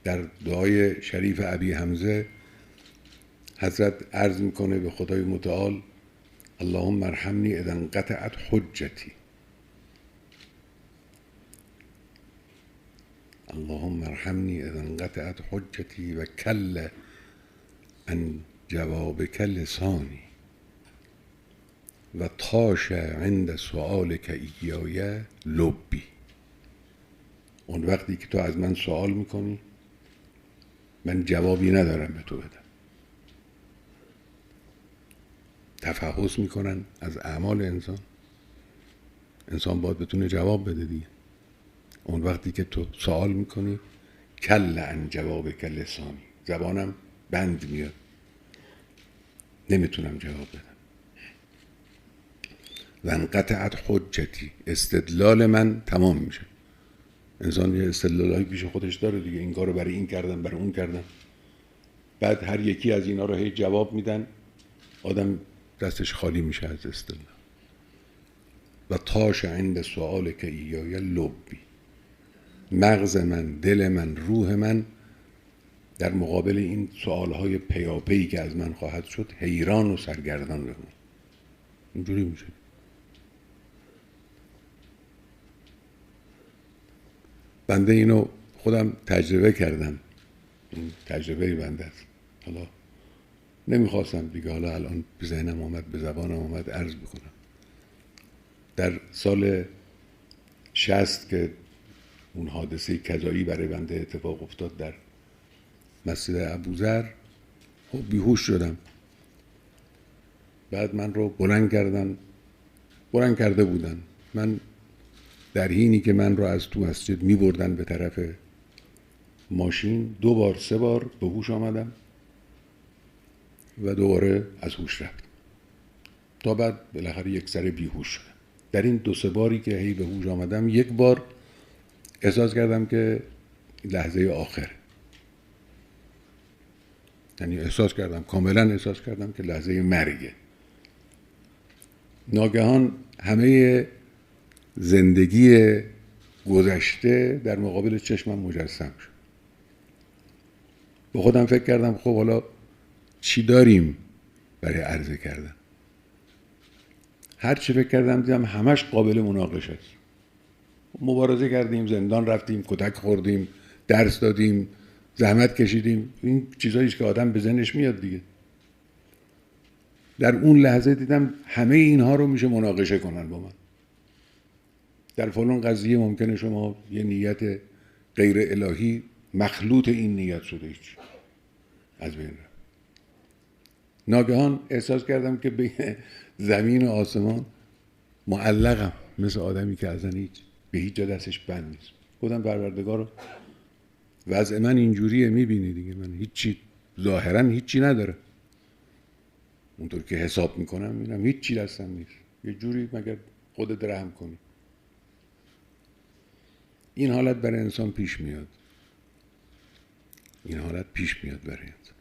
در دعای شریف ابی حمزه حضرت عرض میکنه به خدای متعال اللهم ارحمنی اذا انقطعت حجتی، اللهم ارحمنی اذا انقطعت حجتی و کل عن جوابک لسانی و طاش عند سؤالک ایای لبی. اون وقتی که تو از من سوال میکنی من جوابی ندارم به تو بدم. تفحص میکنن از اعمال انسان، انسان باید بتونه جواب بده دیگه. اون وقتی که تو سوال میکنی کل عن جوابک لسانی، زبانم بند میاد، نمیتونم جواب بدم. و انقطعت حجتی، استدلال من تمام میشه. انسان یه استدلالایی پیش خودش داره دیگه، این کارو برای این کردم، برای اون کردم، بعد هر یکی از اینا رو هی جواب میدن، آدم دستش خالی میشه از استدلال. و طاش عند سؤالک ایای لبی، مغز من، دل من، روح من در مقابل این سؤالهای پیاپی که از من خواهد شد حیران و سرگردان بمونه. اینجوری میشه. بنده اینو خودم تجربه کردم، این تجربه بنده است. حالا نمیخواستم دیگه، حالا الان به ذهنم آمد، به زبانم آمد عرض بکنم. در سال 60 که اون حادثه کذایی برای بنده اتفاق افتاد در مسجد ابوذر، خب بیهوش شدم. بعد من رو بلند کرده بودن. من در حینی که من رو از تو مسجد می بردن به طرف ماشین 2 بار 3 بار به هوش آمدم و دوباره از هوش رفتم، تا بعد بالاخره یک سر بیهوش شدم. در این 2-3 باری که هی به هوش آمدم، 1 بار احساس کردم که لحظه آخر، یعنی کاملا احساس کردم که لحظه مرگه. ناگهان همه زندگی گذشته در مقابل چشمم مجسم شد. به خودم فکر کردم خب حالا چی داریم برای عرضه کردن؟ هر چی فکر کردم دیدم همش قابل مناقشه است. مبارزه کردیم، زندان رفتیم، کتک خوردیم، درس دادیم، زحمت کشیدیم. این چیزایی که آدم به ذهنش میاد دیگه. در اون لحظه دیدم همه اینها رو میشه مناقشه کنن با من. در فلان قضیه ممکنه شما یه نیت غیر الهی مخلوط این نیت شده، هیچ از بین رفت. ناگهان احساس کردم که بین زمین و آسمان معلقم، مثل آدمی که اصلا به هیچ جا دستش بند نیست. گفتم پروردگار، وضع من اینجوریه، میبینی دیگه، من هیچی ظاهرا هیچی نداره، اونطور که حساب میکنم میبینم هیچی دستم نیست. یه جوری مگر خودت رحم کنی. این حالت برای انسان پیش میاد، این حالت پیش میاد برای انسان.